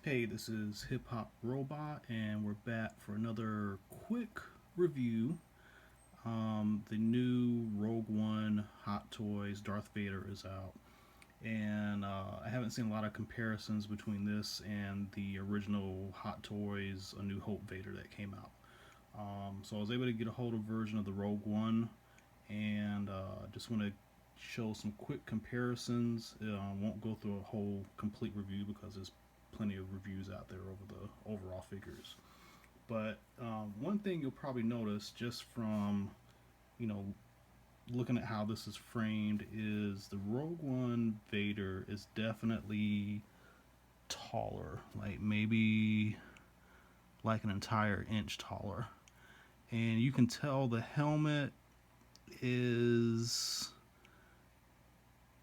Hey, this is Hip Hop Robot, and we're back for another quick review. The new Rogue One Hot Toys Darth Vader is out, and I haven't seen a lot of comparisons between this and the original Hot Toys A New Hope Vader that came out. So I was able to get a hold of a version of the Rogue One, and just want to show some quick comparisons. I won't go through a whole complete review because there's plenty of reviews out there over the overall figures. But one thing you'll probably notice just from you know looking at how this is framed is the Rogue One Vader is definitely taller, like maybe like an entire inch taller, and you can tell the helmet is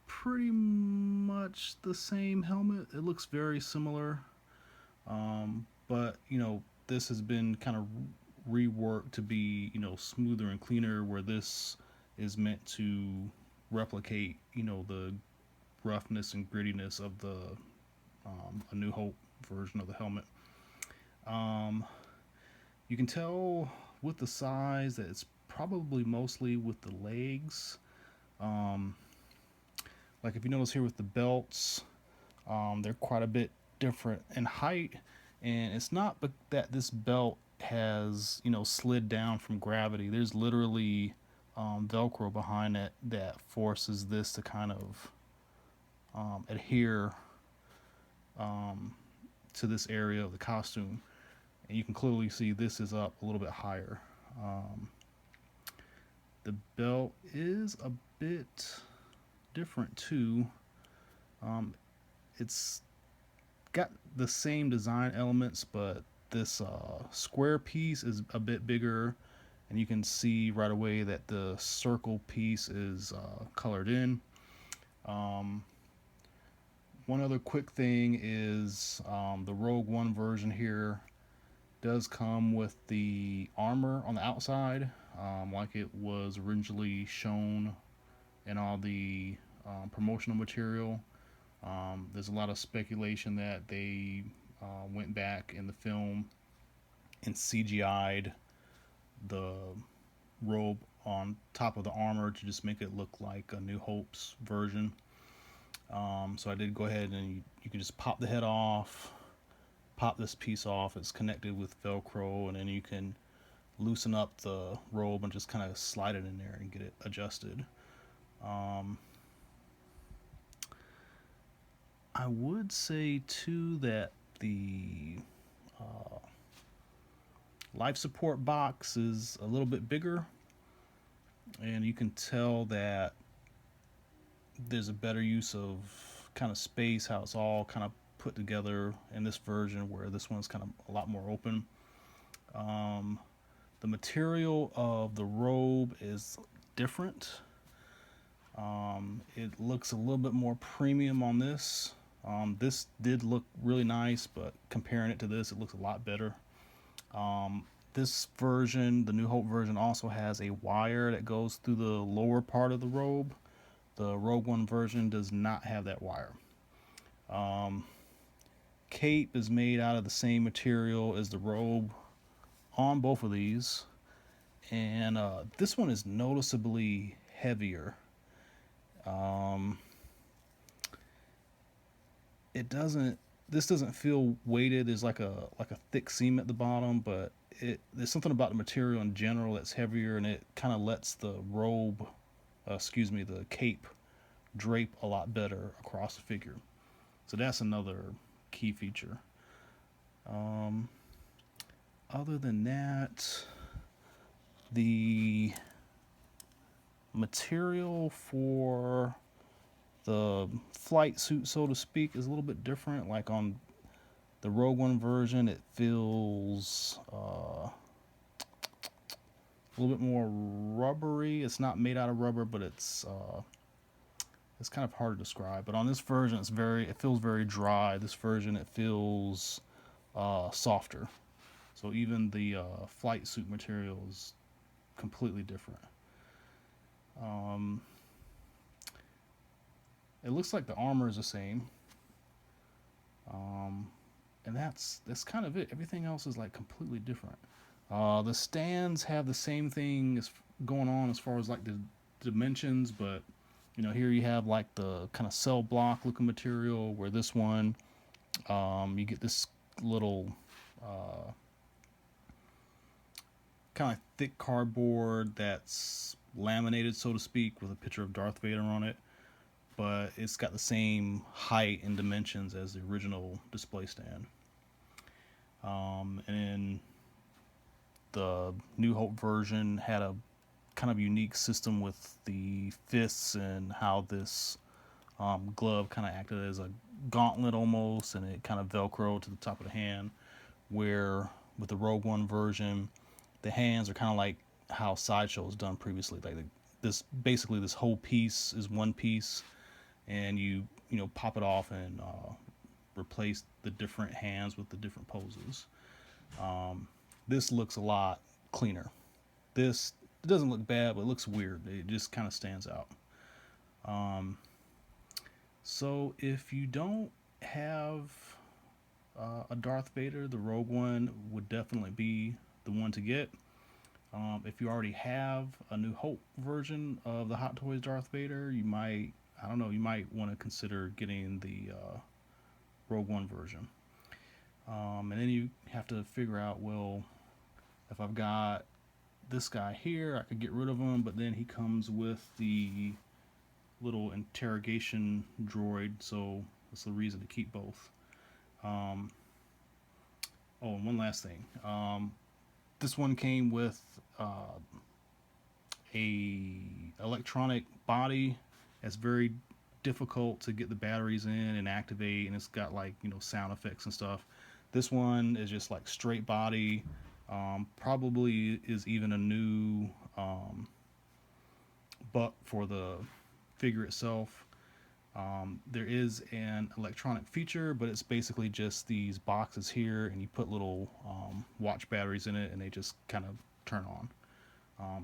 pretty much the same helmet. It looks very similar, but this has been kind of reworked to be smoother and cleaner. Where this is meant to replicate the roughness and grittiness of the A New Hope version of the helmet. Um, you can tell with the size that it's probably mostly with the legs. Um, like if you notice here with the belts, they're quite a bit different in height, and it's not that this belt has slid down from gravity. There's literally Velcro behind it that forces this to kind of adhere um, to this area of the costume, and you can clearly see this is up a little bit higher. Um, the belt is a bit different too. Um, it's got the same design elements, but this square piece is a bit bigger, and you can see right away that the circle piece is colored in. Um, One other quick thing is the Rogue One version here does come with the armor on the outside, like it was originally shown in all the promotional material. There's a lot of speculation that they went back in the film and CGI'd the robe on top of the armor to just make it look like a New Hope's version. So I did go ahead and you can just pop the head off, pop this piece off. It's connected with Velcro, and then you can loosen up the robe and just kind of slide it in there and get it adjusted. Um, I would say too that the uh, life support box is a little bit bigger, and you can tell that there's a better use of kind of space, how it's all kind of put together in this version, where this one's kind of a lot more open. Um, the material of the robe is different. It looks a little bit more premium on this. This did look really nice, but comparing it to this, it looks a lot better. This version, the New Hope version, also has a wire that goes through the lower part of the robe. The Rogue One version does not have that wire. Um, Cape is made out of the same material as the robe on both of these, and this one is noticeably heavier. Um, it doesn't. This doesn't feel weighted. There's like a thick seam at the bottom, but there's something about the material in general that's heavier, and it kind of lets the robe, the cape, drape a lot better across the figure. So that's another key feature. Um, Other than that, the material for the flight suit, so to speak, is a little bit different. Like on the Rogue One version, it feels a little bit more rubbery. It's not made out of rubber, but it's kind of hard to describe. But on this version, it feels very dry. This version, it feels softer. So even the flight suit material is completely different. Um, it looks like the armor is the same. And that's kind of it. Everything else is like completely different. The stands have the same thing as going on as far as like the dimensions, but here you have like the kind of cell block looking material, where this one, you get this little uh, kind of thick cardboard that's laminated, so to speak, with a picture of Darth Vader on it, but it's got the same height and dimensions as the original display stand. And then the New Hope version had a kind of unique system with the fists and how this glove kind of acted as a gauntlet almost, and it kind of velcroed to the top of the hand. Where with the Rogue One version, the hands are kind of like how Sideshow was done previously. Like this, basically, this whole piece is one piece, and you pop it off and replace the different hands with the different poses. This looks a lot cleaner. This, it doesn't look bad, but it looks weird. It just kind of stands out. So if you don't have a Darth Vader, the Rogue One would definitely be the one to get. If you already have a New Hope version of the Hot Toys Darth Vader, you might, I don't know, you might want to consider getting the Rogue One version. And then you have to figure out, well, if I've got this guy here, I could get rid of him, but then he comes with the little interrogation droid, so that's the reason to keep both. Oh, and one last thing. This one came with a electronic body that's very difficult to get the batteries in and activate, and it's got like sound effects and stuff. This one is just like straight body. Probably is even a new butt for the figure itself. There is an electronic feature, but it's basically just these boxes here, and you put little watch batteries in it, and they just kind of turn on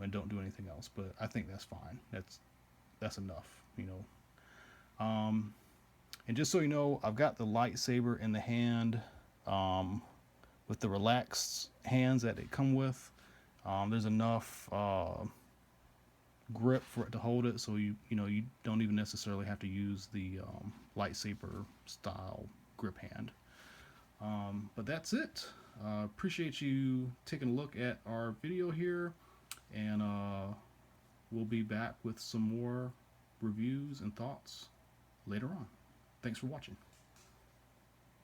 and don't do anything else. But I think that's fine. That's enough. And just so you know, I've got the lightsaber in the hand with the relaxed hands that it come with. There's enough grip for it to hold it, so you don't even necessarily have to use the lightsaber style grip hand. But that's it. Appreciate you taking a look at our video here, and we'll be back with some more reviews and thoughts later on. Thanks for watching.